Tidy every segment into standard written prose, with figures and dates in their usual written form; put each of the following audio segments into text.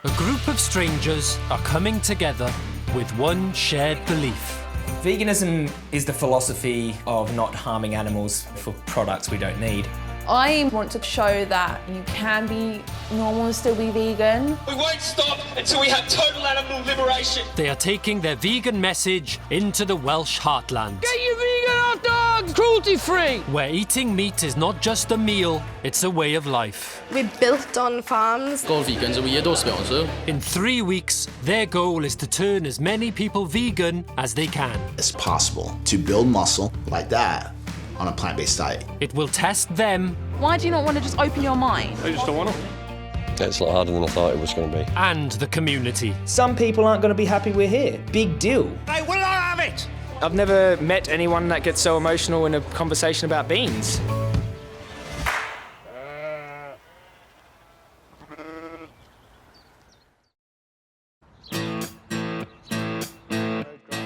A group of strangers are coming together with one shared belief. Veganism is the philosophy of not harming animals for products we don't need. I want to show that you can be normal and still be vegan. We won't stop until we have total animal liberation. They are taking their vegan message into the Welsh heartland. Get your vegan hot dogs, cruelty-free! Where eating meat is not just a meal, it's a way of life. We're built on farms. All vegans are weirdos, to be honest with you. In 3 weeks, their goal is to turn as many people vegan as they can. It's possible to build muscle like that on a plant-based diet. It will test them. Why do you not want to just open your mind? I just don't want to. It's a lot harder than I thought it was going to be. And the community. Some people aren't going to be happy we're here. Big deal. I will not have it! I've never met anyone that gets so emotional in a conversation about beans.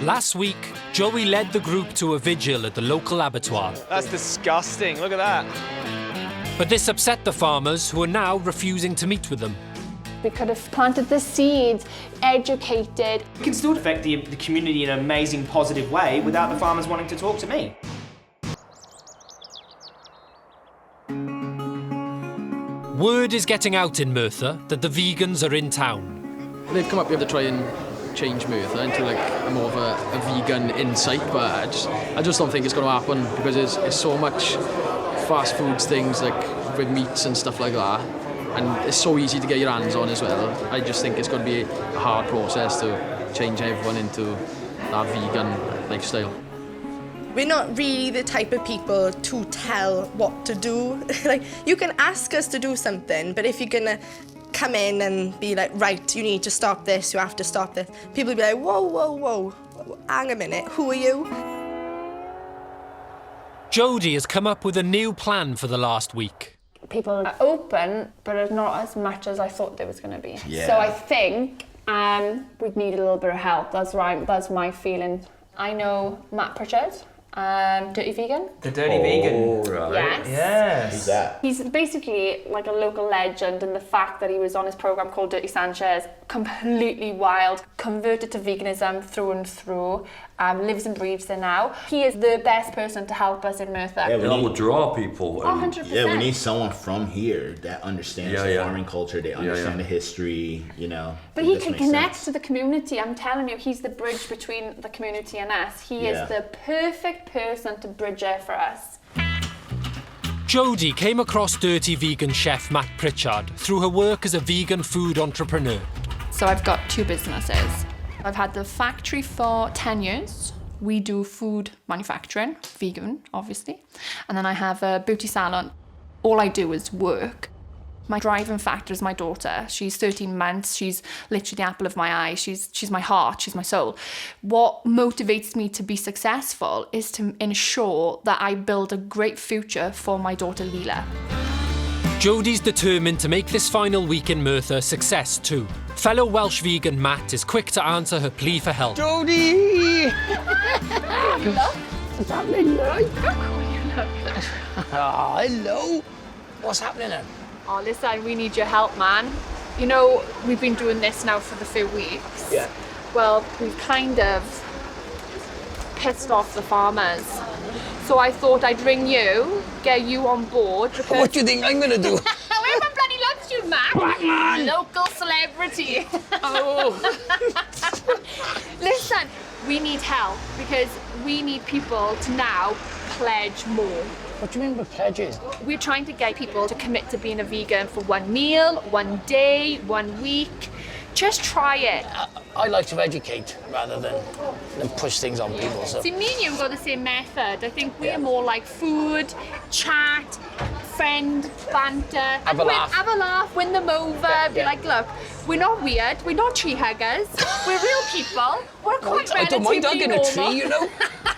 Last week, Joey led the group to a vigil at the local abattoir. That's disgusting, look at that. But this upset the farmers, who are now refusing to meet with them. We could have planted the seeds, educated. It can still affect the community in an amazing, positive way without the farmers wanting to talk to me. Word is getting out in Merthyr that the vegans are in town. They've come up here to try and change Merthyr into like more of a vegan insight, but I just don't think it's going to happen because it's so much fast foods things like with meats and stuff like that, and it's so easy to get your hands on as well. I just think it's going to be a hard process to change everyone into that vegan lifestyle. We're not really the type of people to tell what to do. Like, you can ask us to do something, but if you're gonna come in and be like, right, you need to stop this, you have to stop this, people will be like, whoa, whoa, whoa, hang a minute, who are you? Jodie has come up with a new plan for the last week. People are open, but it's not as much as I thought there was going to be. Yeah. So I think we'd need a little bit of help. That's right. That's my feeling. I know Matt Pritchard, Dirty Vegan. The Dirty Vegan. Right. Yes. Yes. Who's that? He's basically like a local legend, and the fact that he was on his programme called Dirty Sanchez, completely wild, converted to veganism through and through, lives and breathes there now. He is the best person to help us in Merthyr. Yeah, That will draw people. 100%. Yeah, we need someone from here that understands the farming culture, they understand the history, you know. But he can connect to the community. I'm telling you, he's the bridge between the community and us. He is the perfect person to bridge it for us. Jodie came across Dirty Vegan chef Matt Pritchard through her work as a vegan food entrepreneur. So I've got 2 businesses. I've had the factory for 10 years. We do food manufacturing, vegan, obviously. And then I have a beauty salon. All I do is work. My driving factor is my daughter. She's 13 months. She's literally the apple of my eye. She's my heart. She's my soul. What motivates me to be successful is to ensure that I build a great future for my daughter, Leela. Jodie's determined to make this final week in Merthyr a success too. Fellow Welsh vegan Matt is quick to answer her plea for help. Jodie! What's happening, right? Oh, hello. What's happening then? Oh, listen, we need your help, man. You know, we've been doing this now for the few weeks. Yeah. Well, we've kind of pissed off the farmers. So I thought I'd ring you, get you on board because... What do you think I'm going to do? Everyone bloody loves you, Matt. Local celebrity. Oh. Listen, we need help because we need people to now pledge more. What do you mean by pledges? We're trying to get people to commit to being a vegan for 1 meal, 1 day, 1 week. Just try it. I like to educate rather than push things on people. So. See, me and you have got the same method. I think we're more like food, chat, friend, banter. Have a laugh. Have a laugh, win them over, be like, look, we're not weird, we're not tree huggers, we're real people, we're quite I don't mind relatively hugging a normal. tree, you know.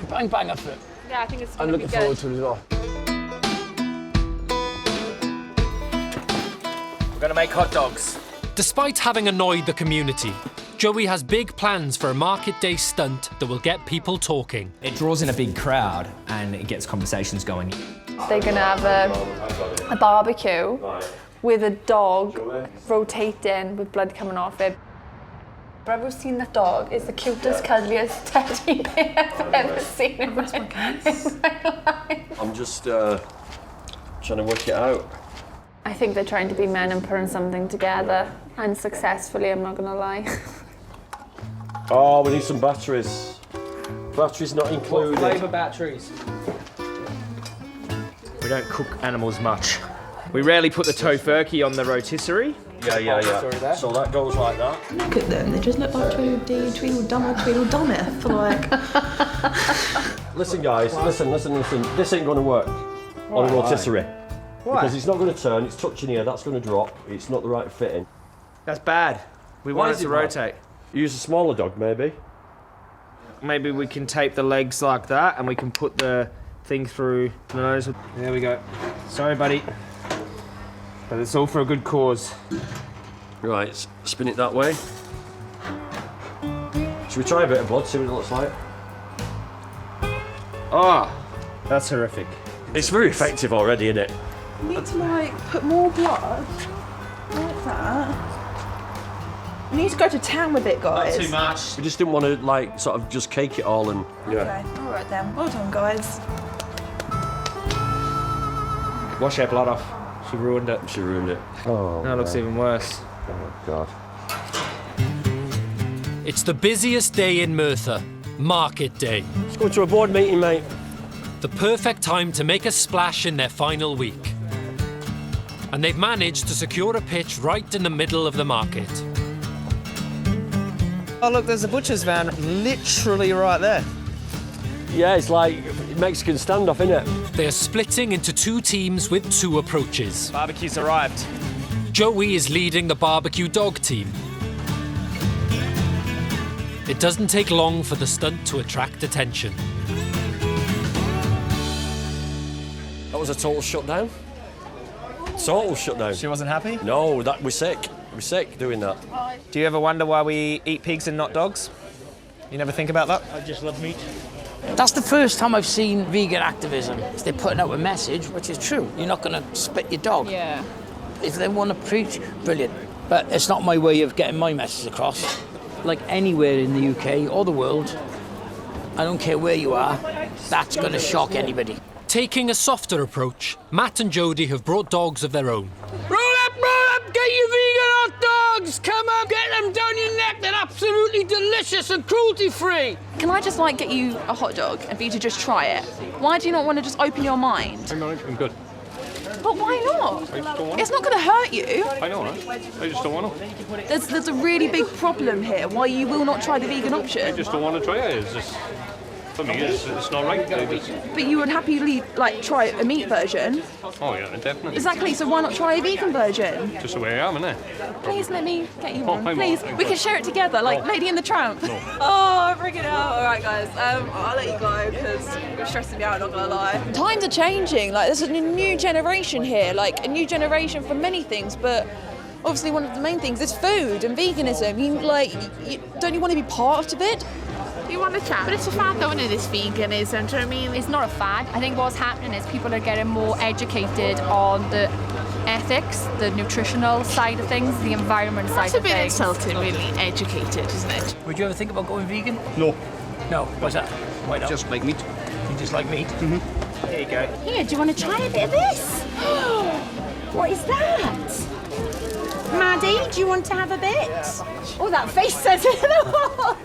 Bang, bang up for it. Yeah, I think it's I'm going to looking be good. forward to it as well. We're going to make hot dogs. Despite having annoyed the community, Joey has big plans for a market day stunt that will get people talking. It draws in a big crowd and it gets conversations going. They're going to have a barbecue with a dog rotating with blood coming off it. But I've ever seen the dog. It's the cutest, cuddliest teddy bear I've ever seen in my life. I'm just trying to work it out. I think they're trying to be men and putting something together, unsuccessfully, I'm not gonna lie. Oh, we need some batteries. Batteries not included. What flavour batteries? We don't cook animals much. We rarely put the tofurkey on the rotisserie. Yeah. So that goes like that. Look at them, they just look like Tweedledummer for like... Listen guys, listen. This ain't gonna work on a rotisserie. Why? Because it's not gonna turn, it's touching here, that's gonna drop, it's not the right fitting. That's bad. We want it to rotate. Use a smaller dog maybe. Maybe we can tape the legs like that and we can put the thing through the nose. There we go. Sorry, buddy. But it's all for a good cause. Right, spin it that way. Should we try a bit of blood, see what it looks like? Oh, that's horrific. It's very effective already, isn't it? You need to like put more blood, like that. You need to go to town with it, guys. Not too much. We just didn't want to like sort of just cake it all and Okay, alright then. Well done, guys. Wash her blood off. She ruined it. Oh, Now it looks even worse. Oh God. It's the busiest day in Merthyr, Market Day. Let's go to a board meeting, mate. The perfect time to make a splash in their final week. And they've managed to secure a pitch right in the middle of the market. Oh, look, there's a butcher's van literally right there. Yeah, it's like Mexican standoff, isn't it? They are splitting into two teams with two approaches. Barbecue's arrived. Joey is leading the barbecue dog team. It doesn't take long for the stunt to attract attention. That was a total shutdown. Total shutdown. She wasn't happy? No, that we're sick. We're sick doing that. Do you ever wonder why we eat pigs and not dogs? You never think about that? I just love meat. That's the first time I've seen vegan activism. They're putting out a message, which is true. You're not going to spit your dog. Yeah. If they want to preach, brilliant. But it's not my way of getting my message across. Like anywhere in the UK or the world, I don't care where you are, that's going to shock anybody. Taking a softer approach, Matt and Jodie have brought dogs of their own. Roll up, get your vegan hot dogs! Come on, get them down your neck, they're absolutely delicious and cruelty-free! Can I just like get you a hot dog and for you to just try it? Why do you not want to just open your mind? I'm good. But why not? I just don't want It's not going to hurt you. I know that. I just don't want to. There's a really big problem here why you will not try the vegan option. I just don't want to try it. It's just, for me, it's not right. But you would happily like try a meat version. Oh yeah, definitely. Exactly, so why not try a vegan version? Just the way I am, innit? Please let me get you Oh, one. I'm Please, all- we can share it together, like Lady and the Tramp. No. Oh, bring it out. All right, guys. I'll let you go because you're stressing me out. Not gonna lie. Times are changing. Like there's a new generation here. Like a new generation for many things, but obviously one of the main things is food and veganism. Don't you want to be part of it? You want to chat? But it's a fad though, isn't it, this veganism? Do you know what I mean? It's not a fad. I think what's happening is people are getting more educated on the ethics, the nutritional side of things, the environment side of things. That's a bit insulting, really. Educated, isn't it? Would you ever think about going vegan? No. No, why's that? Why not? Just like meat. You just like meat? There you go. Here, do you want to try a bit of this? What is that? Maddie, do you want to have a bit? Oh, that face says it all.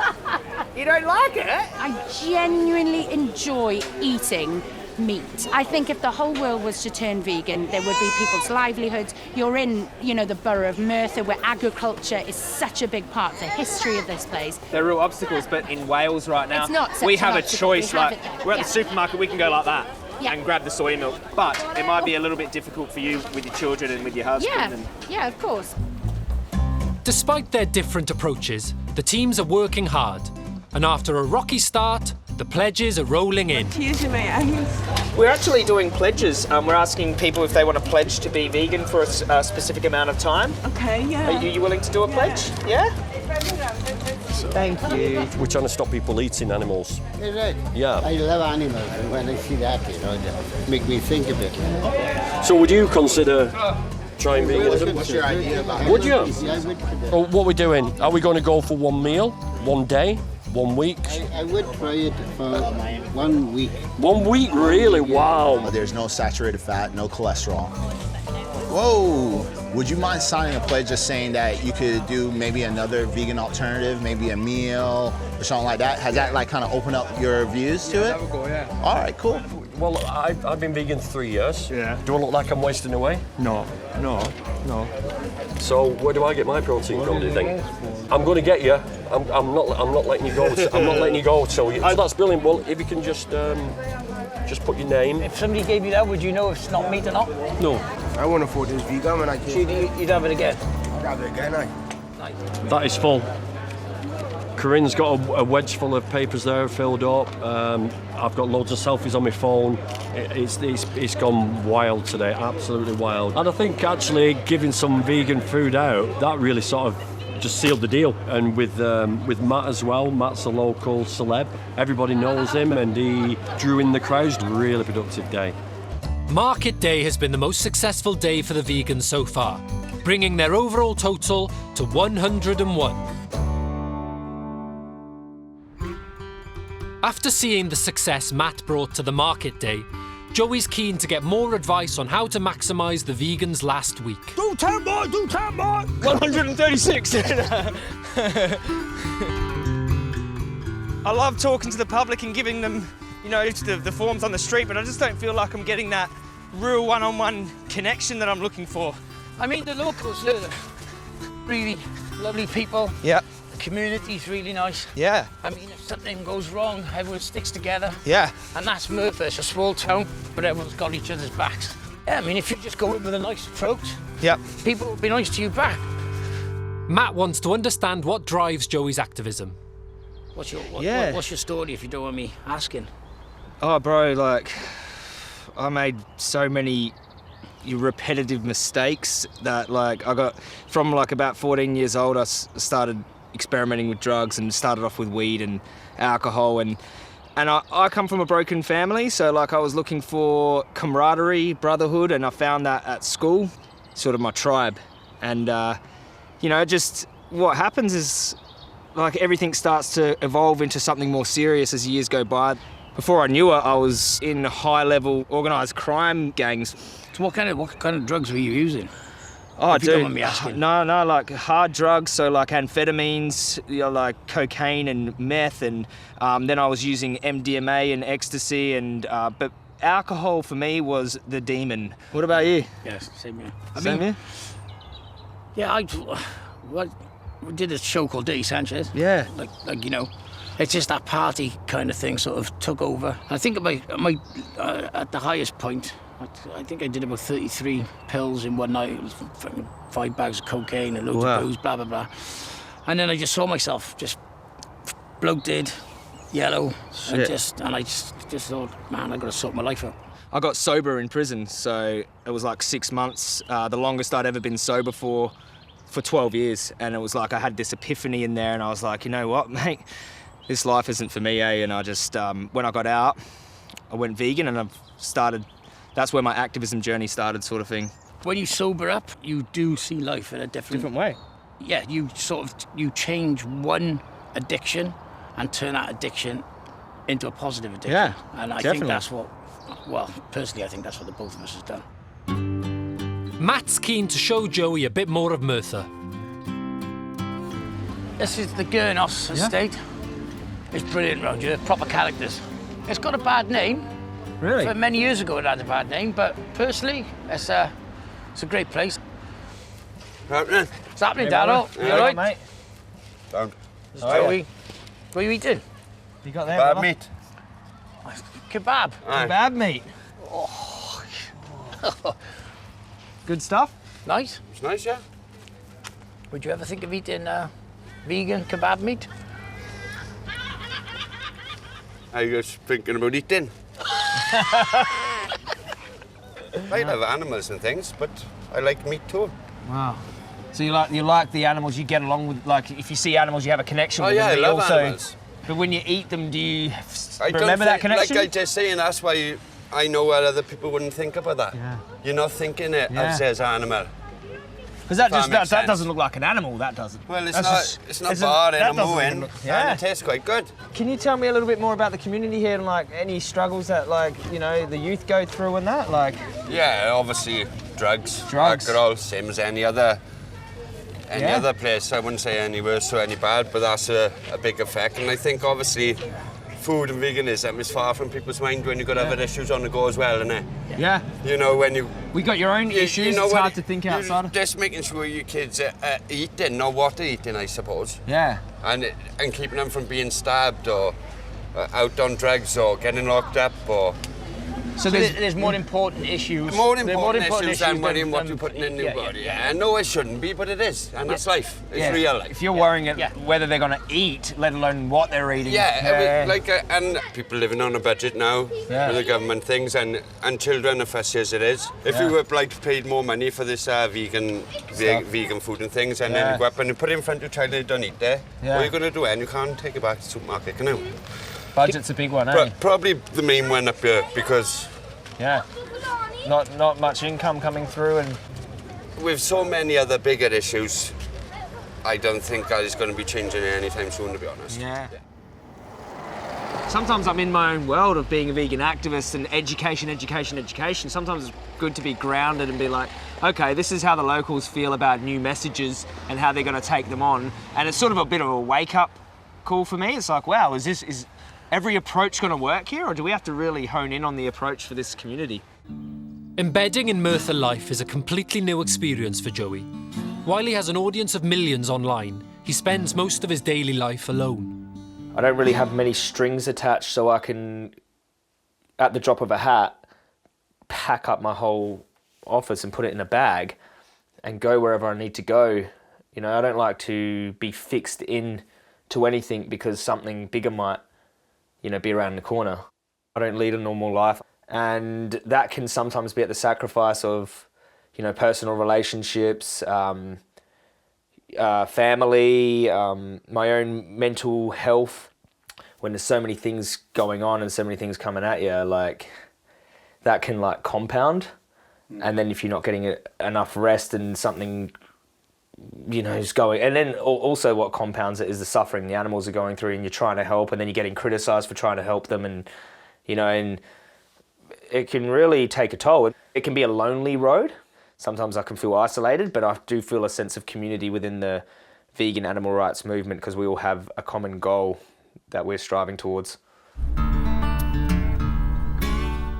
You don't like it? I genuinely enjoy eating meat. I think if the whole world was to turn vegan, there would be people's livelihoods. You're in, the borough of Merthyr, where agriculture is such a big part of the history of this place. There are real obstacles, but in Wales right now, It's not such we an have a obstacle. choice. We have Like it there. we're at Yeah. the supermarket, we can go like that Yeah. and grab the soy milk. But it might be a little bit difficult for you with your children and with your husband. Yeah, of course. Despite their different approaches, the teams are working hard. And after a rocky start, the pledges are rolling in. We're actually doing pledges. We're asking people if they want to pledge to be vegan for a specific amount of time. Okay, yeah. Are you willing to do a pledge? Yeah? Thank you. We're trying to stop people eating animals. Is it? Yeah. I love animals, and when I see that, they make me think a bit. So would you consider trying veganism. What's your idea about it? Would you? Yeah, I would. Oh, what are we doing? Are we going to go for 1 meal, 1 day, 1 week? I would try it for 1 week. 1 week, really? Wow. There's no saturated fat, no cholesterol. Whoa! Would you mind signing a pledge just saying that you could do maybe another vegan alternative, maybe a meal or something like that? Has that like kind of opened up your views to it? Have a go, yeah. All right, cool. Well, I've been vegan 3 years. Yeah. Do I look like I'm wasting away? No. So where do I get my protein from, do you think? I'm going to get you. I'm not letting you go. I'm not letting you go. So that's brilliant. Well, if you can just put your name. If somebody gave you that, would you know if it's not meat or not? No. I won't afford this vegan when I can. So you'd have it again? I'd have it again, That is full. Corinne's got a wedge full of papers there filled up. I've got loads of selfies on my phone. It's gone wild today, absolutely wild. And I think actually giving some vegan food out, that really sort of just sealed the deal. And with Matt as well, Matt's a local celeb. Everybody knows him and he drew in the crowds. Really productive day. Market Day has been the most successful day for the vegans so far, bringing their overall total to 101. After seeing the success Matt brought to the Market Day, Joey's keen to get more advice on how to maximise the vegans' last week. Do 10 more! 136! I love talking to the public and giving them, you know, the forms on the street, but I just don't feel like I'm getting that real one-on-one connection that I'm looking for. I mean, the locals, they're really lovely people. Yeah. The community's really nice. Yeah. I mean, if something goes wrong, everyone sticks together. Yeah. And that's Merthyr. It's a small town, but everyone's got each other's backs. Yeah, I mean, if you just go in with a nice approach, yep, people will be nice to you back. Matt wants to understand what drives Joey's activism. What's your story, if you don't mind me asking? Oh, bro, like, I made so many repetitive mistakes that, like, I got from like about 14 years old. I started experimenting with drugs and started off with weed and alcohol, and I come from a broken family, so like I was looking for camaraderie, brotherhood, and I found that at school, sort of my tribe. And you know, just what happens is like everything starts to evolve into something more serious as years go by. Before I knew it, I was in high-level organised crime gangs. So what kind of drugs were you using? Oh, if you don't mind me asking. No, like hard drugs, so like amphetamines, you know, like cocaine and meth, and then I was using MDMA and ecstasy, and but alcohol for me was the demon. What about you? Yes, same here. Same here? Yeah, we did a show called Dirty Sanchez. Yeah. Like you know, it's just that party kind of thing sort of took over. I think at the highest point, I think I did about 33 pills in one night. It was 5 bags of cocaine and loads of booze, blah, blah, blah. And then I just saw myself just bloated, yellow, and I just thought, man, I got to sort my life out. I got sober in prison, so it was like 6 months, the longest I'd ever been sober for 12 years. And it was like I had this epiphany in there, and I was like, you know what, mate, this life isn't for me, eh? And I just, when I got out, I went vegan, and I've started. That's where my activism journey started, sort of thing. When you sober up, you do see life in a different way. Yeah, you change one addiction and turn that addiction into a positive addiction. Yeah, and I think that's what, well, personally, I think that's what the both of us has done. Matt's keen to show Joey a bit more of Merthyr. This is the Gurnos estate. It's brilliant round here, proper characters. It's got a bad name. Really? For many years ago it had a bad name, but personally, it's a great place. Happening? What's happening, Darryl? You all right? Mate? Sound. Joey, what are you eating? You got there, Bad meat. Kebab. Aye. Kebab meat. Oh. Good stuff. Nice. It's nice, yeah. Would you ever think of eating vegan kebab meat? Are you just thinking about eating? I love animals and things, but I like meat too. Wow. So you like the animals, you get along with, like, if you see animals, you have a connection with them. Yeah, I but love also, animals. But when you eat them, do you I remember that connection? Like I just saying, that's why I know what other people wouldn't think about that. Yeah. You're not thinking it Yeah. as an animal. Because that That makes sense. doesn't look like an animal. That doesn't. Well, That's it's not bad in a mooing, Yeah. and it tastes quite good. Can you tell me a little bit more about the community here and like any struggles that the youth go through and that Yeah, obviously drugs, Drugs. alcohol, same as any other place. I wouldn't say any worse or any bad, but that's a big effect. And I think obviously food and veganism is far from people's mind when you've got other issues on the go as well, isn't it? Yeah. You know, when you... We got your own issues, it's hard to think outside. Just making sure your kids are eating, know what they're eating, I suppose. Yeah. And keeping them from being stabbed or out on drugs or getting locked up or... So there's more important issues. More important issues than worrying what you're putting in your body. Yeah. No, it shouldn't be, but it is. And it's life. It's real life. If you're worrying whether they're going to eat, let alone what they're eating. Yeah, and people living on a budget now with the government things, and children are fussy as it is. If you were paid more money for this vegan food and things, and then you go up and you put it in front of your child and they don't eat there, what are you going to do? And you can't take it back to the supermarket, can you? Budget's a big one, eh? Probably the main one up here because... Yeah. Not much income coming through and... With so many other bigger issues, I don't think that is going to be changing anytime soon, to be honest. Yeah. Sometimes I'm in my own world of being a vegan activist and education. Sometimes it's good to be grounded and be like, okay, this is how the locals feel about new messages and how they're going to take them on. And it's sort of a bit of a wake-up call for me. It's like, wow, is every approach going to work here, or do we have to really hone in on the approach for this community? Embedding in Merthyr life is a completely new experience for Joey. While he has an audience of millions online, he spends most of his daily life alone. I don't really have many strings attached, so I can, at the drop of a hat, pack up my whole office and put it in a bag and go wherever I need to go. You know, I don't like to be fixed in to anything because something bigger might be around the corner. I don't lead a normal life, and that can sometimes be at the sacrifice of, personal relationships, family, my own mental health. When there's so many things going on and so many things coming at you, that can compound. And then if you're not getting enough rest and something is going, and then also what compounds it is the suffering the animals are going through, and you're trying to help, and then you're getting criticised for trying to help them, and and it can really take a toll. It can be a lonely road. Sometimes I can feel isolated, but I do feel a sense of community within the vegan animal rights movement because we all have a common goal that we're striving towards.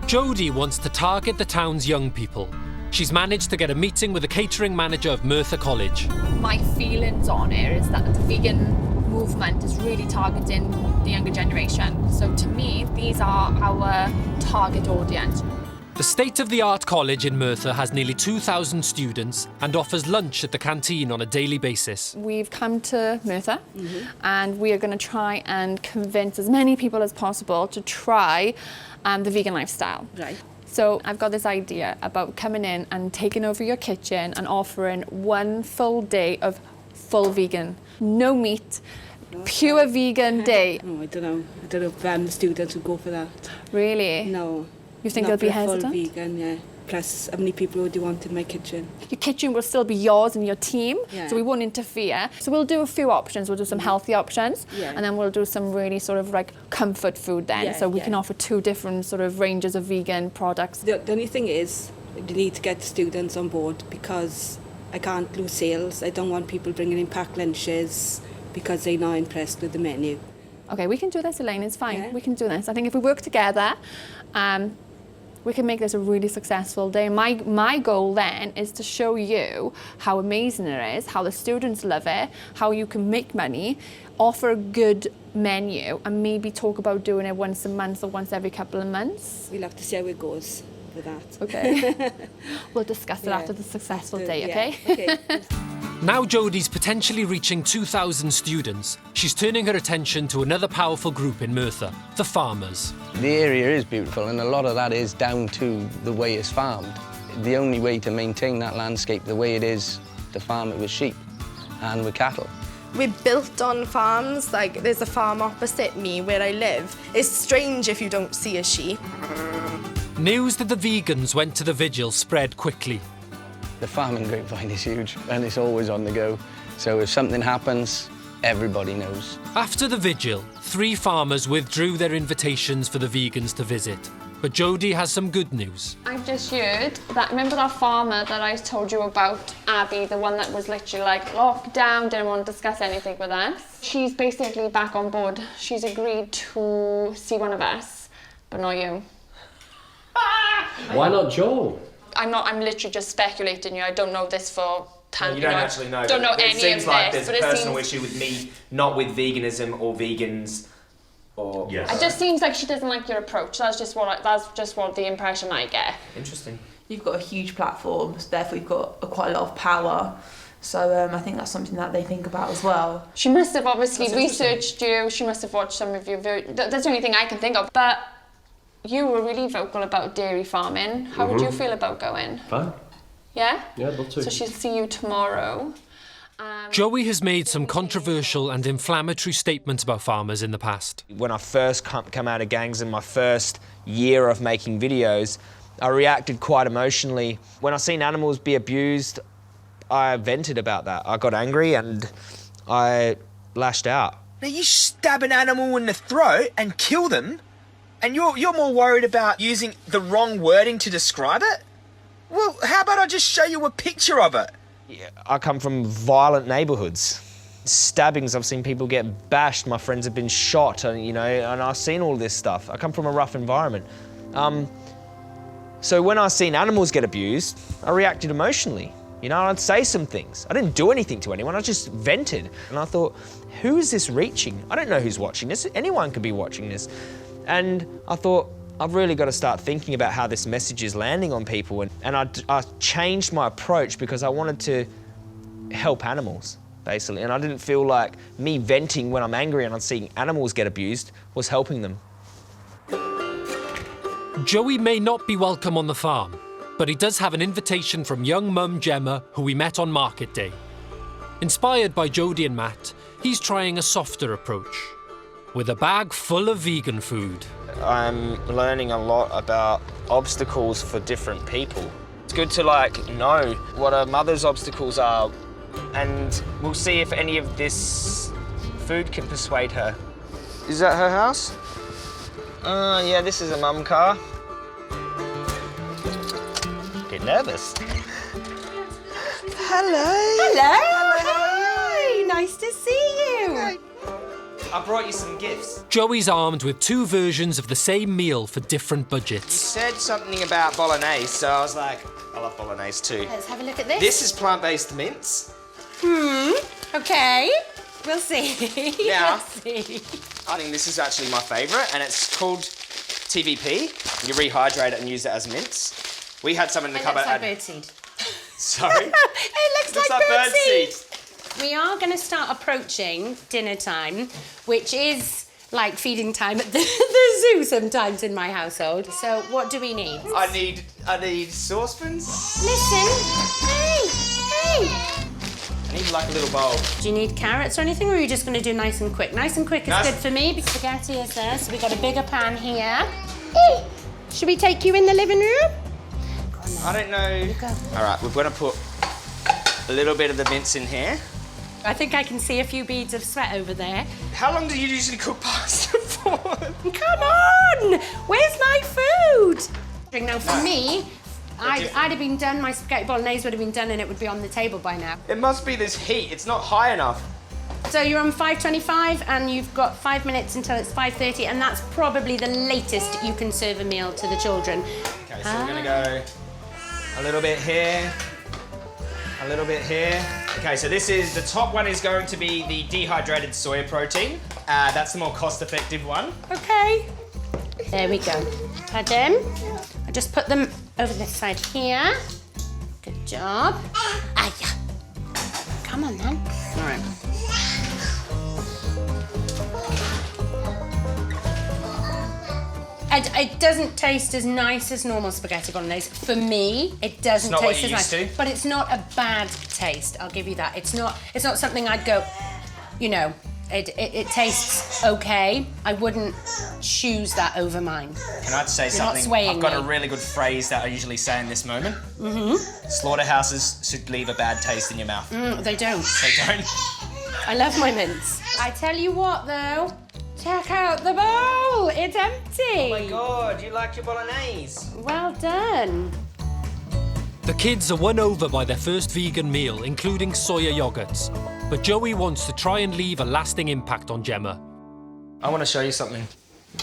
Jodie wants to target the town's young people. She's managed to get a meeting with the catering manager of Merthyr College. My feelings on it is that the vegan movement is really targeting the younger generation. So to me, these are our target audience. The state-of-the-art college in Merthyr has nearly 2,000 students and offers lunch at the canteen on a daily basis. We've come to Merthyr and we are going to try and convince as many people as possible to try the vegan lifestyle. Right. So I've got this idea about coming in and taking over your kitchen and offering one full day of full vegan, no meat, pure vegan day. Oh, I don't know. I don't know if the students would go for that. Really? No. You think Not they'll be for a full hesitant? vegan, yeah. Plus, how many people would you want in my kitchen? Your kitchen will still be yours and your team, Yeah. so we won't interfere. So we'll do a few options. We'll do some healthy options, Yeah. and then we'll do some really sort of comfort food then. Yeah, So we yeah. can offer two different sort of ranges of vegan products. The only thing is, you need to get the students on board because I can't lose sales. I don't want people bringing in packed lunches because they're not impressed with the menu. Okay, we can do this, Elaine, it's fine. Yeah. We can do this. I think if we work together, we can make this a really successful day. My goal then is to show you how amazing it is, how the students love it, how you can make money, offer a good menu, and maybe talk about doing it once a month or once every couple of months. We'll have to see how it goes with that. Okay. We'll discuss it after the successful day, okay? Okay. Now Jodie's potentially reaching 2,000 students, she's turning her attention to another powerful group in Merthyr, the farmers. The area is beautiful, and a lot of that is down to the way it's farmed. The only way to maintain that landscape the way it is to farm it with sheep and with cattle. We're built on farms, there's a farm opposite me where I live. It's strange if you don't see a sheep. News that the vegans went to the vigil spread quickly. The farming grapevine is huge and it's always on the go. So if something happens, everybody knows. After the vigil, 3 farmers withdrew their invitations for the vegans to visit. But Jodie has some good news. I've just heard that, remember that farmer that I told you about, Abby, the one that was literally like locked down, didn't want to discuss anything with us? She's basically back on board. She's agreed to see one of us, but not you. Why not Joel? I'm literally just speculating you. I don't know this for You don't actually know. Don't know but any it seems of like this, there's but a it personal seems- issue with me, not with veganism or vegans, or It just seems like she doesn't like your approach. That's just what the impression I get. Interesting. You've got a huge platform, so therefore you've got quite a lot of power. So I think that's something that they think about as well. She must have obviously researched you. She must have watched some of your that's the only thing I can think of. But you were really vocal about dairy farming. How would you feel about going? Fine. Yeah? Yeah, I'd love to. So she'll see you tomorrow. Joey has made some controversial and inflammatory statements about farmers in the past. When I first come out of gangs in my first year of making videos, I reacted quite emotionally. When I seen animals be abused, I vented about that. I got angry and I lashed out. Now you stab an animal in the throat and kill them, and you're more worried about using the wrong wording to describe it? Well, how about I just show you a picture of it? Yeah, I come from violent neighbourhoods. Stabbings, I've seen people get bashed, my friends have been shot, and and I've seen all this stuff. I come from a rough environment. So when I seen animals get abused, I reacted emotionally. I'd say some things. I didn't do anything to anyone, I just vented. And I thought, who is this reaching? I don't know who's watching this. Anyone could be watching this. And I thought, I've really got to start thinking about how this message is landing on people. And I changed my approach because I wanted to help animals, basically. And I didn't feel like me venting when I'm angry and I'm seeing animals get abused was helping them. Joey may not be welcome on the farm, but he does have an invitation from young mum Gemma, who we met on market day. Inspired by Jodie and Matt, he's trying a softer approach, with a bag full of vegan food. I'm learning a lot about obstacles for different people. It's good to know what a mother's obstacles are, and we'll see if any of this food can persuade her. Is that her house? Yeah, this is a mum car. Get nervous. Hello. Hello. Hi. Nice to see you. I brought you some gifts. Joey's armed with 2 versions of the same meal for different You budgets. said something about bolognese, so I was like, I love bolognese too. Let's have a look at this. This is plant-based mince. Okay. We'll see. Yeah. We'll see. I think this is actually my favourite, and it's called TVP. You rehydrate it and use it as mince. We had some in the cupboard. It looks like birdseed. Sorry? It looks like birdseed. birdseed. We are going to start approaching dinner time, which is like feeding time at the zoo sometimes in my household. So what do we need? I need saucepans. Listen. Hey. I need like a little bowl. Do you need carrots or anything, or are you just going to do nice and quick? Nice and quick is Nice. good for me. Spaghetti is there, so we've got a bigger pan here. Should we take you in the living room? I don't know. All right, we're going to put a little bit of the mince in here. I think I can see a few beads of sweat over there. How long do you usually cook pasta for? Come on! Where's my food? Now, for me, I'd have been done, my spaghetti bolognese would have been done and it would be on the table by now. It must be this heat. It's not high enough. So you're on 5:25 and you've got 5 minutes until it's 5:30, and that's probably the latest you can serve a meal to the children. Okay, so we're going to go a little bit here, a little bit here. Okay, so the top one is going to be the dehydrated soya protein. That's the more cost-effective one. Okay. There we go. Had them. I just put them over this side here. Good job. Yeah. Come on then. All right. It doesn't taste as nice as normal spaghetti bolognese. For me, it doesn't It's not what taste you're as used nice. to. But it's not a bad taste, I'll give you that. It's not something I'd go, It tastes okay. I wouldn't choose that over mine. Can I say You're something? not swaying I've got me. a really good phrase that I usually say in this moment. Mm-hmm. Slaughterhouses should leave a bad taste in your mouth. They don't. They don't? I love my mince. I tell you what, though. Check out the bowl. It's empty. Oh my God, you like your bolognese? Well done. The kids are won over by their first vegan meal, including soya yogurts. But Joey wants to try and leave a lasting impact on Gemma. I want to show you something.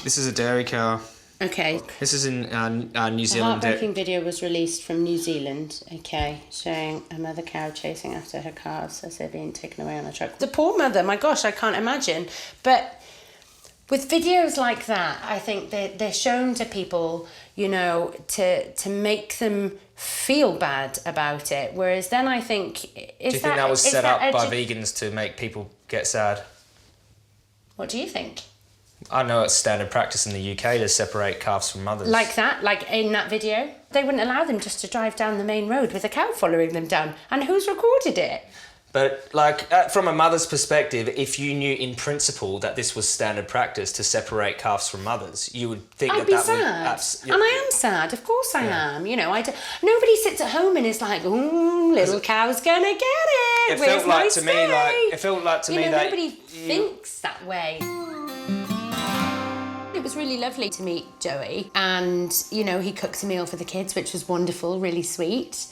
This is a dairy cow. Okay. This is in New A Zealand. heartbreaking video was released from New Zealand, showing a mother cow chasing after her calves as they're being taken away on a truck. The poor mother, my gosh, I can't imagine. But with videos like that, I think they're shown to people, you know, to make them feel bad about it. Whereas then I think... Do you think that was set up by vegans to make people get sad? What do you think? I know it's standard practice in the UK to separate calves from mothers. Like that? Like in that video? They wouldn't allow them just to drive down the main road with a cow following them down. And who's recorded it? But, like, from a mother's perspective, if you knew in principle that this was standard practice to separate calves from mothers, you would think I'd that be that sad. would... And I am sad, of course I am. You know, nobody sits at home and is like, ooh, little cow's gonna get it. It Where's felt like my to me, steak? it felt like to me You know, that... nobody thinks that way. It was really lovely to meet Joey, and you know, he cooks a meal for the kids, which was wonderful, really sweet.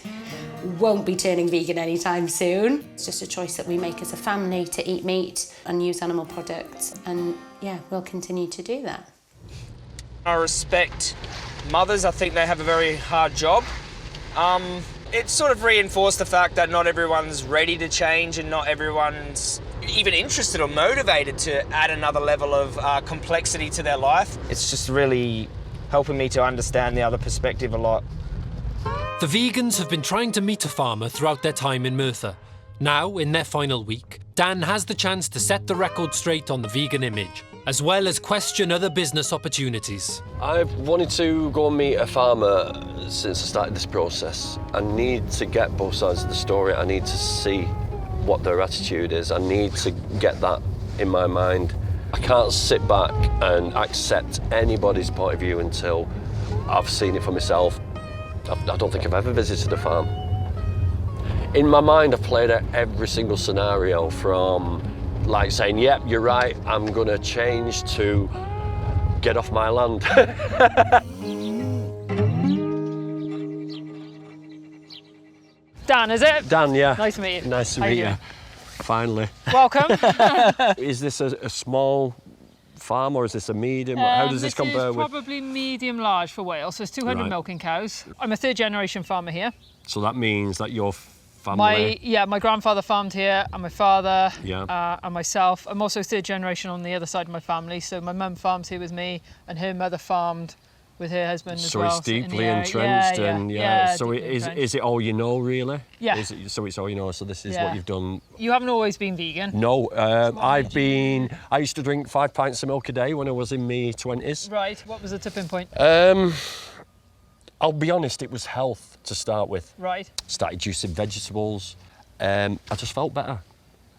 Won't be turning vegan anytime soon. It's just a choice that we make as a family to eat meat and use animal products, and yeah, we'll continue to do that. I respect mothers. I think they have a very hard job. It sort of reinforced the fact that not everyone's ready to change and not everyone's even interested or motivated to add another level of complexity to their life. It's just really helping me to understand the other perspective a lot. The vegans have been trying to meet a farmer throughout their time in Merthyr. Now, in their final week, Dan has the chance to set the record straight on the vegan image, as well as question other business opportunities. I've wanted to go and meet a farmer since I started this process. I need to get both sides of the story. I need to see what their attitude is. I need to get that in my mind. I can't sit back and accept anybody's point of view until I've seen it for myself. I don't think I've ever visited a farm. In my mind, I've played out every single scenario from like saying, yep, you're right, I'm gonna change, to get off my land. Dan, is it? Dan, yeah. Nice to meet you. Nice to How meet you you. doing? Finally. Welcome. Is this a small farm or is this a medium? How does this compare is with? probably medium-large for Wales. So it's 200 Right. milking cows. I'm a third-generation farmer here. So that means that your family... My grandfather farmed here, and my father, Yeah. and myself. I'm also third generation on the other side of my family. So my mum farms here with me, and her mother farmed with her husband as So well. it's deeply in the area. entrenched, Yeah, and yeah. So deeply entrenched. is it all you know, really? Yeah. So it's all you know. So this is Yeah. what you've done. You haven't always been vegan. No, I used to drink 5 pints of milk a day when I was in my 20s. Right. What was the tipping point? I'll be honest, it was health to start with. Right. Started juicing vegetables. I just felt better.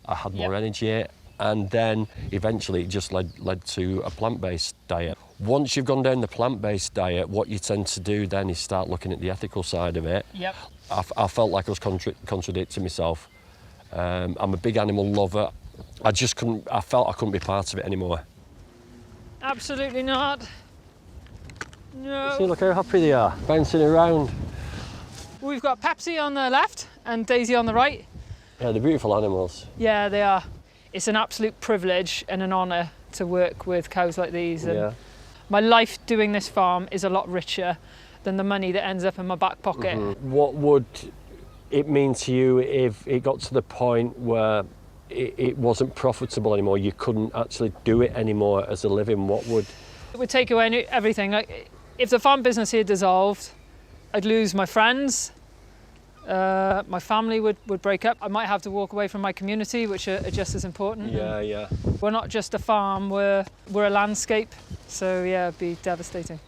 I had more energy, and then eventually it just led to a plant-based diet. Once you've gone down the plant-based diet, what you tend to do then is start looking at the ethical side of it. Yep. I felt like I was contradicting myself. I'm a big animal lover. I felt I couldn't be part of it anymore. Absolutely not. No. See, look how happy they are, bouncing around. We've got Pepsi on the left and Daisy on the right. Yeah, they're beautiful animals. Yeah, they are. It's an absolute privilege and an honour to work with cows like these. And Yeah. my life doing this farm is a lot richer than the money that ends up in my back pocket. What would it mean to you if it got to the point where it wasn't profitable anymore, you couldn't actually do it anymore as a living? What would... It would take away everything. Like, if the farm business here dissolved, I'd lose my friends, my family would break up. I might have to walk away from my community, which are just as important. Yeah. We're not just a farm, we're a landscape. So yeah, it'd be devastating.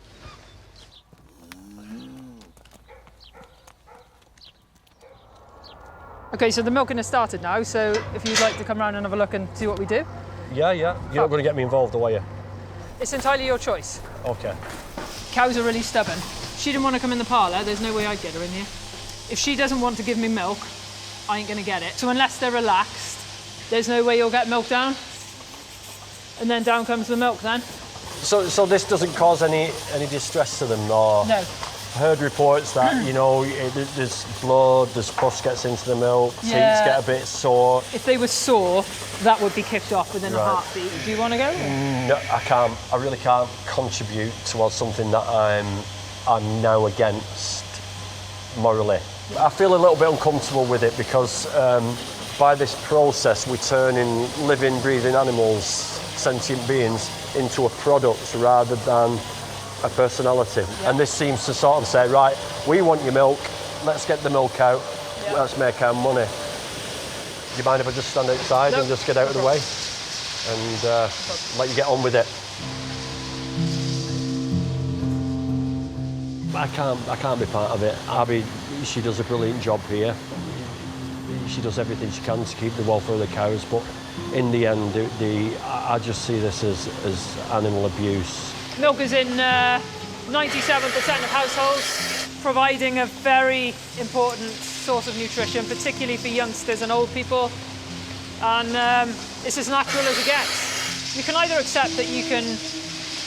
Okay, so the milking has started now, so if you'd like to come around and have a look and see what we do. Yeah. You're not going to get me involved, are you? It's entirely your choice. Okay. Cows are really stubborn. She didn't want to come in the parlour, there's no way I'd get her in here. If she doesn't want to give me milk, I ain't going to get it. So unless they're relaxed, there's no way you'll get milk down. And then down comes the milk then. So this doesn't cause any distress to them, or? No. I heard reports that, you know, there's blood, there's pus gets into the milk, teats get a bit sore. If they were sore, that would be kicked off within a Right. heartbeat. Do you want to go? No, I can't. I really can't contribute towards something that I'm now against morally. I feel a little bit uncomfortable with it because by this process we're turning living, breathing animals, sentient beings, into a product rather than a personality. And this seems to sort of say, right, we want your milk, let's get the milk out, let's make our money. Do you mind if I just stand outside and just get out of the way and let you get on with it? I can't be part of it. Abby, she does a brilliant job here. She does everything she can to keep the welfare of the cows, but in the end, I just see this as animal abuse. Milk is in 97% of households, providing a very important source of nutrition, particularly for youngsters and old people. And it's as natural as it gets. You can either accept that you can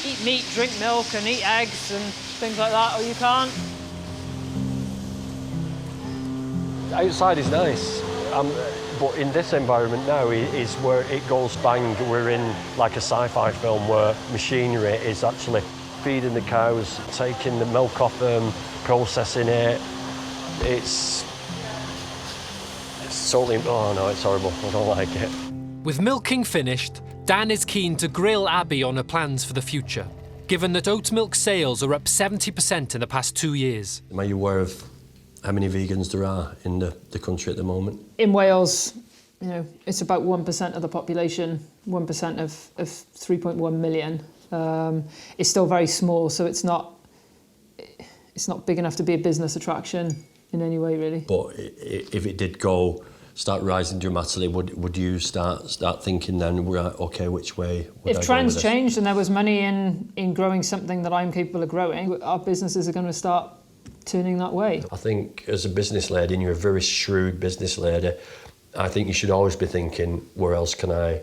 eat meat, drink milk and eat eggs and things like that, or you can't. Outside is nice, but in this environment now is where it goes bang. We're in like a sci-fi film where machinery is actually feeding the cows, taking the milk off them, processing it. It's totally, oh no, it's horrible. I don't like it. With milking finished, Dan is keen to grill Abby on her plans for the future, given that oat milk sales are up 70% in the past 2 years. Are you aware of how many vegans there are in the country at the moment? In Wales, you know, it's about 1% of the population, 1% of 3.1 million. It's still very small, so it's not big enough to be a business attraction in any way, really. But if it did start rising dramatically, would you start thinking then, right, okay, which way would I If trends go with this? changed and there was money in growing something that I'm capable of growing, our businesses are going to start turning that way. I think as a business lady, and you're a very shrewd business lady, I think you should always be thinking, where else can I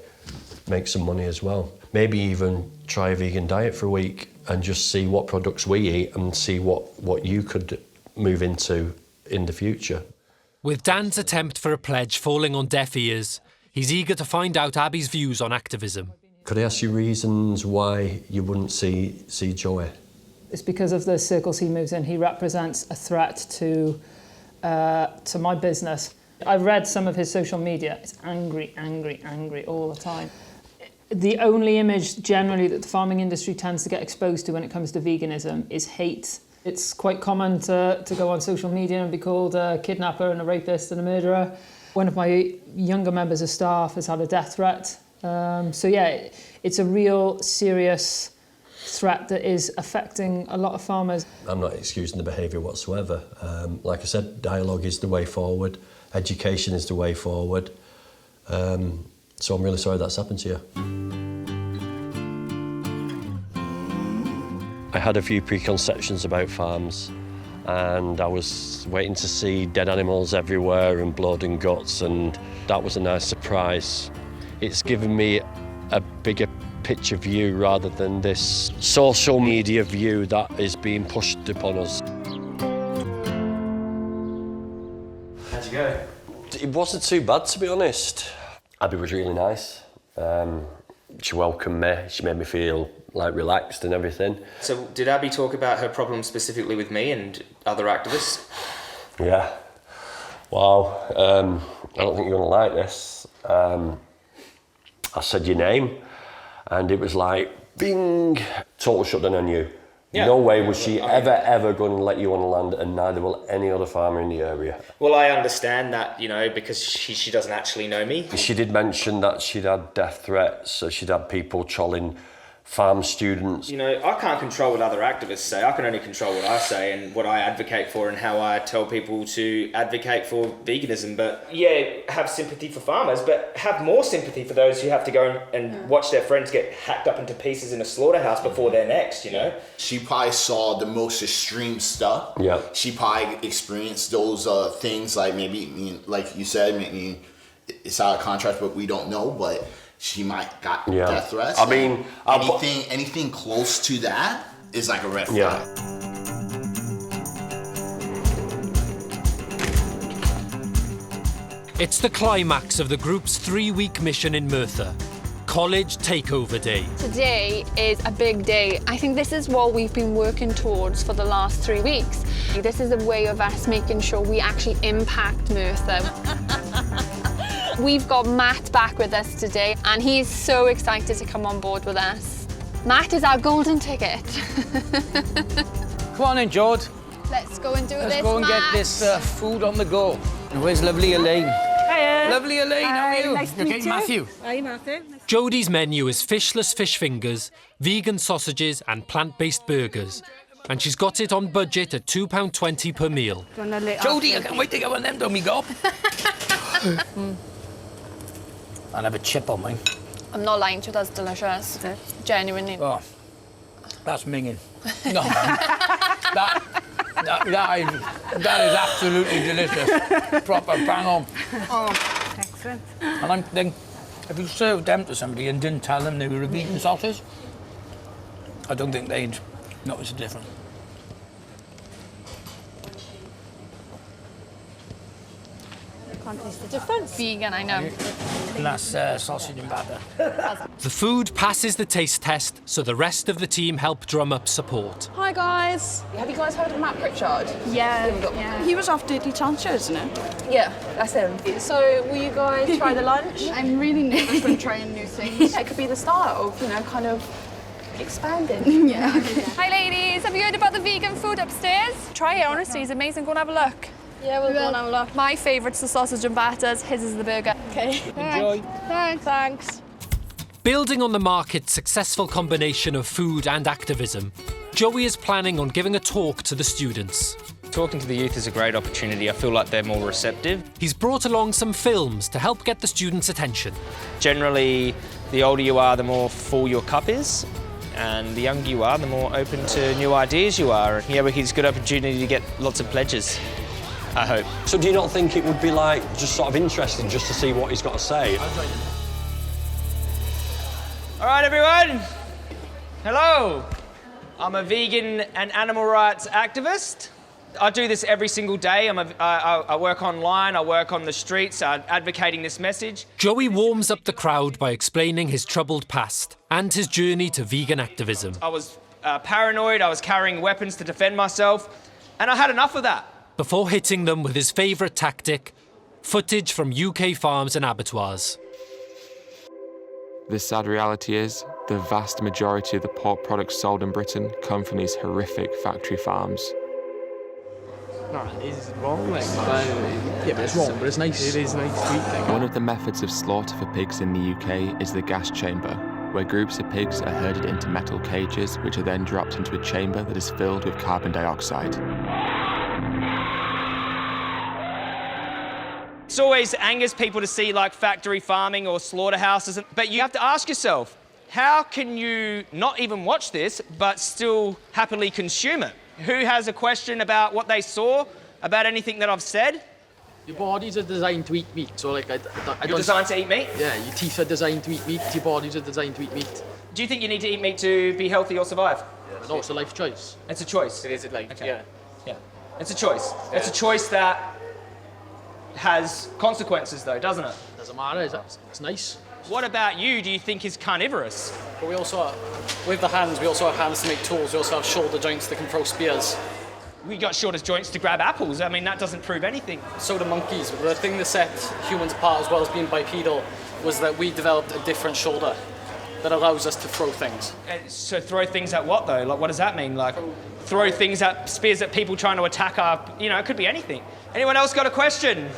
make some money as well? Maybe even try a vegan diet for a week and just see what products we eat and see what you could move into in the future. With Dan's attempt for a pledge falling on deaf ears, he's eager to find out Abby's views on activism. Could I ask you reasons why you wouldn't see Joey? It's because of the circles he moves in. He represents a threat to my business. I've read some of his social media. It's angry, angry, angry all the time. The only image generally that the farming industry tends to get exposed to when it comes to veganism is hate. It's quite common to go on social media and be called a kidnapper and a rapist and a murderer. One of my younger members of staff has had a death threat. So yeah, it's a real serious threat that is affecting a lot of farmers. I'm not excusing the behaviour whatsoever. Like I said, dialogue is the way forward, education is the way forward. So I'm really sorry that's happened to you. I had a few preconceptions about farms, and I was waiting to see dead animals everywhere and blood and guts, and that was a nice surprise. It's given me a bigger picture view rather than this social media view that is being pushed upon us. How'd you go? It wasn't too bad, to be honest. Abby was really nice. She welcomed me. She made me feel like relaxed and everything. So did Abby talk about her problems specifically with me and other activists? Yeah. Wow. I don't think you're gonna like this. I said your name, and it was like, bing, total shutdown on you. Yeah. No way was she ever going to let you on the land, and neither will any other farmer in the area. Well, I understand that, you know, because she doesn't actually know me. She did mention that she'd had death threats, so she'd had people trolling farm students. You know, I can't control what other activists say. I can only control what I say and what I advocate for and how I tell people to advocate for veganism. But yeah, have sympathy for farmers, but have more sympathy for those who have to go and watch their friends get hacked up into pieces in a slaughterhouse before they're next, you know? She probably saw the most extreme stuff. Yeah. She probably experienced those things like maybe, like you said, maybe it's out of contract, but we don't know, but she might got death threats. I mean, anything close to that is like a red flag. It's the climax of the group's 3-week mission in Merthyr, College Takeover Day. Today is a big day. I think this is what we've been working towards for the last 3 weeks. This is a way of us making sure we actually impact Merthyr. We've got Matt back with us today, and he's so excited to come on board with us. Matt is our golden ticket. Come on in, George. Let's go and do this, Let's go and get this food on the go. And where's lovely Elaine? Hiya. Lovely Elaine, how are you? Nice to You're meet getting you. Matthew. Hi, Matthew. Jodie's menu is fishless fish fingers, vegan sausages and plant-based burgers. And she's got it on budget at £2.20 per meal. Jodie, I can't wait to get one of them done, me gob. I'll have a chip on mine. I'm not lying to you, that's delicious. Genuinely. Oh, that's minging. No, that is absolutely delicious. Proper bang on. Oh, excellent. And I'm thinking, if you served them to somebody and didn't tell them they were a vegan sausage, I don't think they'd notice the difference. Can't taste the difference. Vegan, I know. And that's sausage and batter. The food passes the taste test, so the rest of the team help drum up support. Hi guys. Have you guys heard of Matt Pritchard? Yeah. He was off Dirty Sanchez, isn't it? Yeah, that's him. So, will you guys try the lunch? I'm really nervous when trying new things. It could be the start of, you know, kind of expanding. Yeah. Okay. Hi ladies, have you heard about the vegan food upstairs? Try it, honestly, it's amazing. Go and have a look. Yeah, we'll go and have a look. My favourite's the sausage and batters, his is the burger. Okay. Enjoy. Thanks. Building on the market's successful combination of food and activism, Joey is planning on giving a talk to the students. Talking to the youth is a great opportunity. I feel like they're more receptive. He's brought along some films to help get the students' attention. Generally, the older you are, the more full your cup is. And the younger you are, the more open to new ideas you are. And yeah, he's a good opportunity to get lots of pledges, I hope. So do you not think it would be like just sort of interesting just to see what he's got to say? All right, everyone. Hello. I'm a vegan and animal rights activist. I do this every single day. I work online, I work on the streets, advocating this message. Joey warms up the crowd by explaining his troubled past and his journey to vegan activism. I was paranoid, I was carrying weapons to defend myself, and I had enough of that. Before hitting them with his favourite tactic, footage from UK farms and abattoirs. The sad reality is, the vast majority of the pork products sold in Britain come from these horrific factory farms. No, it's wrong, like. Yeah, but it's wrong, but it's nice. It is nice to eat thing. One of the methods of slaughter for pigs in the UK is the gas chamber, where groups of pigs are herded into metal cages, which are then dropped into a chamber that is filled with carbon dioxide. It's always angers people to see like factory farming or slaughterhouses, but you have to ask yourself, how can you not even watch this, but still happily consume it? Who has a question about what they saw, about anything that I've said? Your bodies are designed to eat meat, so like I You're don't... designed to eat meat? Yeah, your teeth are designed to eat meat, your bodies are designed to eat meat. Do you think you need to eat meat to be healthy or survive? No, it's a life choice. It's a choice. It is a life, Okay. yeah. Yeah. It's a choice. Yeah. It's a choice that has consequences though, doesn't it? Doesn't matter, it's nice. What about you, do you think is carnivorous? But we also, with the hands, we also have hands to make tools, we also have shoulder joints that can throw spears. We got shorter joints to grab apples. I mean, that doesn't prove anything. So do monkeys. The thing that set humans apart as well as being bipedal was that we developed a different shoulder that allows us to throw things. So throw things at what though? Like what does that mean? Like throw things at, spears at people trying to attack our, you know, it could be anything. Anyone else got a question?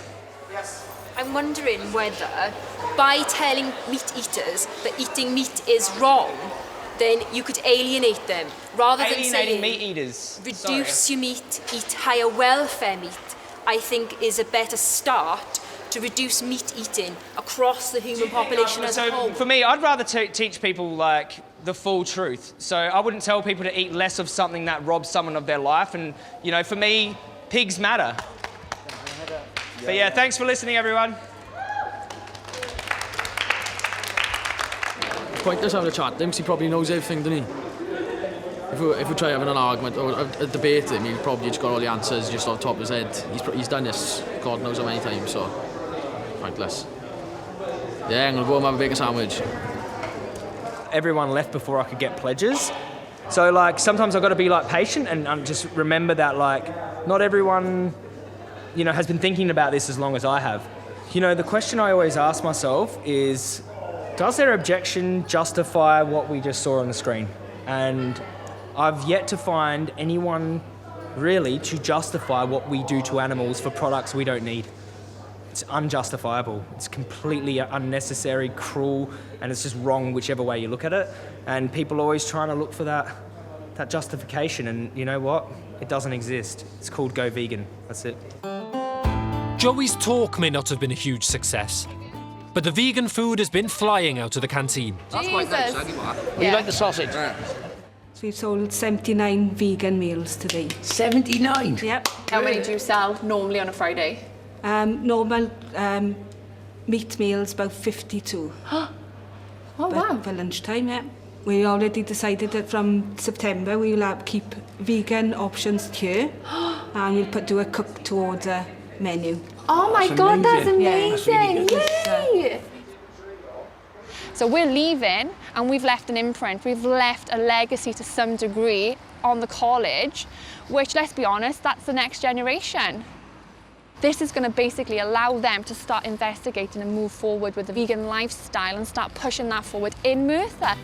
Yes. I'm wondering whether by telling meat eaters that eating meat is wrong, then you could alienate them. Rather than Alienating saying meat eaters. reduce your meat, eat higher welfare meat, I think is a better start to reduce meat eating across the human population as a whole. For me, I'd rather teach people like the full truth. So I wouldn't tell people to eat less of something that robs someone of their life. And you know, for me, pigs matter. But yeah, thanks for listening, everyone. Pointless having a chat with him because he probably knows everything, doesn't he? If we try having an argument or a debate with him, he's probably just got all the answers just on top of his head. He's done this God knows how many times, so pointless. Yeah, I'm going to go and have a bacon sandwich. Everyone left before I could get pledges. So like sometimes I've got to be like patient and just remember that like not everyone, you know, has been thinking about this as long as I have. You know, the question I always ask myself is, does their objection justify what we just saw on the screen? And I've yet to find anyone really to justify what we do to animals for products we don't need. It's unjustifiable. It's completely unnecessary, cruel, and it's just wrong whichever way you look at it. And people are always trying to look for that justification, and you know what? It doesn't exist. It's called Go Vegan. That's it. Joey's talk may not have been a huge success, but the vegan food has been flying out of the canteen. That's quite nice, You like the sausage? So we've sold 79 vegan meals today. 79? Yep. How many do you sell normally on a Friday? Normal meat meals, about 52. Oh, wow. For lunchtime, yeah. We already decided that from September we will keep vegan options here and we'll do a cook to order menu. Oh my God, that's amazing! Yeah, Yay! So we're leaving and we've left an imprint, we've left a legacy to some degree on the college, which, let's be honest, that's the next generation. This is going to basically allow them to start investigating and move forward with the vegan lifestyle and start pushing that forward in Merthyr.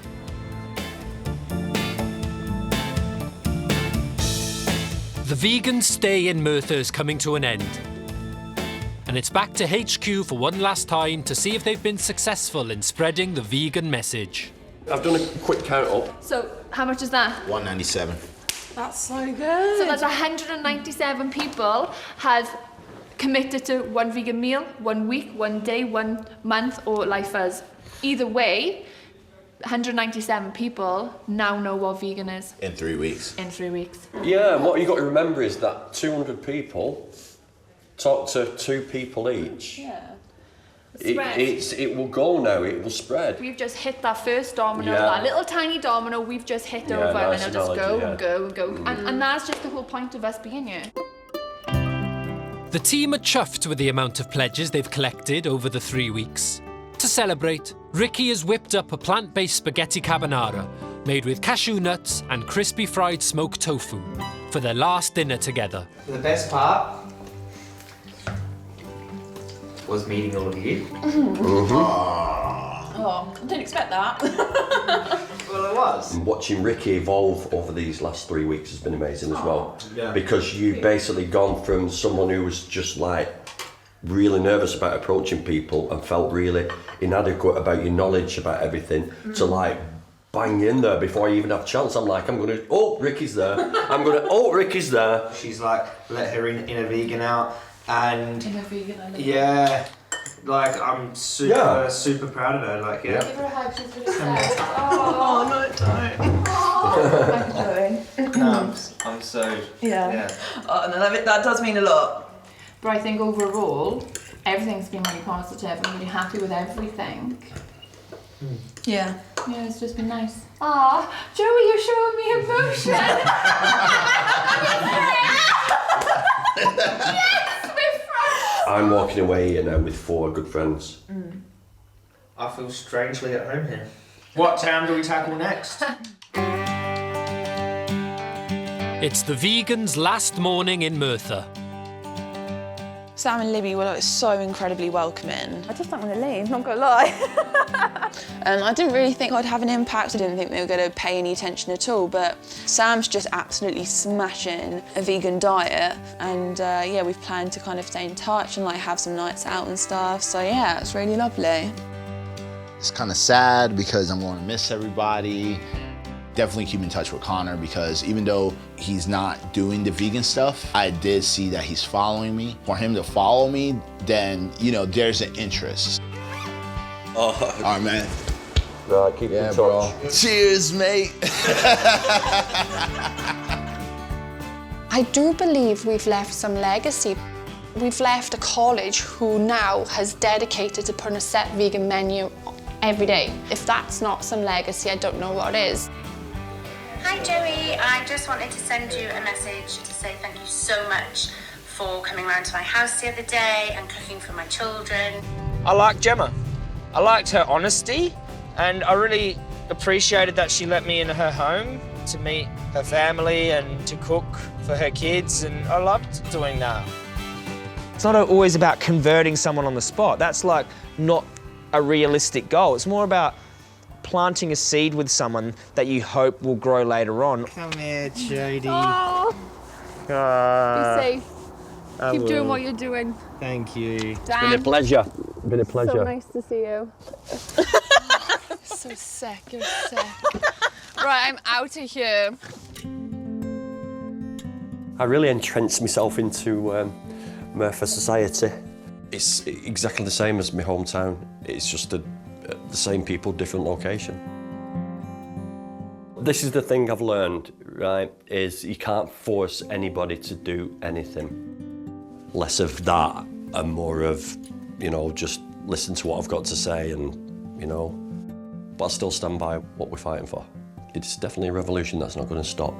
The vegan stay in Merthyr is coming to an end. And it's back to HQ for one last time to see if they've been successful in spreading the vegan message. I've done a quick count up. So how much is that? $197. That's so good. So that's 197 people have committed to one vegan meal, 1 week, 1 day, 1 month, or lifers. Either way, 197 people now know what vegan is. In 3 weeks. In 3 weeks. Yeah, and what you've got to remember is that 200 people talk to 2 people each. Yeah. It will go now, it will spread. We've just hit that first domino, Yeah. that little tiny domino we've just hit Yeah, over, nice and it'll just go analogy, and go and go. And that's just the whole point of us being here. The team are chuffed with the amount of pledges they've collected over the 3 weeks. To celebrate, Ricky has whipped up a plant-based spaghetti carbonara made with cashew nuts and crispy fried smoked tofu for their last dinner together. The best part was meeting all of you. Oh, I didn't expect that. Well, it was. And watching Ricky evolve over these last 3 weeks has been amazing as well. Yeah. Because you've basically gone from someone who was just like really nervous about approaching people and felt really inadequate about your knowledge about everything to like bang in there before I even have a chance. I'm like, oh, Ricky's there. Ricky's there. She's like, let her inner vegan out. And Inner vegan, I love yeah, like I'm super proud of her. Like, yeah. Give her a hug, she's really sad. Oh, no, don't. How are you doing? No, I'm so, Yeah. Oh, no, that does mean a lot. But I think overall, everything's been really positive. I'm really happy with everything. Yeah. Yeah, it's just been nice. Aw, Joey, you're showing me emotion. Yes, we're friends. I'm walking away here now with 4 good friends. I feel strangely at home here. What town do we tackle next? It's the vegans' last morning in Merthyr. Sam and Libby were like so incredibly welcoming. I just don't want to leave, not gonna lie. I didn't really think I'd have an impact. I didn't think they were going to pay any attention at all, but Sam's just absolutely smashing a vegan diet, and yeah, we've planned to kind of stay in touch and like have some nights out and stuff, so yeah, it's really lovely. It's kind of sad because I'm going to miss everybody. Definitely keep in touch with Connor, because even though he's not doing the vegan stuff, I did see that he's following me. For him to follow me, then, you know, there's an interest. Oh. All right, man. Right, keep in touch. Bro. Cheers, mate. I do believe we've left some legacy. We've left a college who now has dedicated to putting a set vegan menu every day. If that's not some legacy, I don't know what is. Hi Joey, I just wanted to send you a message to say thank you so much for coming round to my house the other day and cooking for my children. I like Gemma. I liked her honesty, and I really appreciated that she let me into her home to meet her family and to cook for her kids, and I loved doing that. It's not always about converting someone on the spot. That's like not a realistic goal. It's more about planting a seed with someone that you hope will grow later on. Come here, Jodie. Oh, be safe. Keep doing what you're doing. Thank you. It's been a pleasure. It's been a pleasure. So nice to see you. So sick, you're sick. Right, I'm out of here. I really entrenched myself into Merthyr society. It's exactly the same as my hometown. It's just the same people, different location. This is the thing I've learned, right, is you can't force anybody to do anything. Less of that and more of, you know, just listen to what I've got to say and, you know, but I still stand by what we're fighting for. It's definitely a revolution that's not going to stop.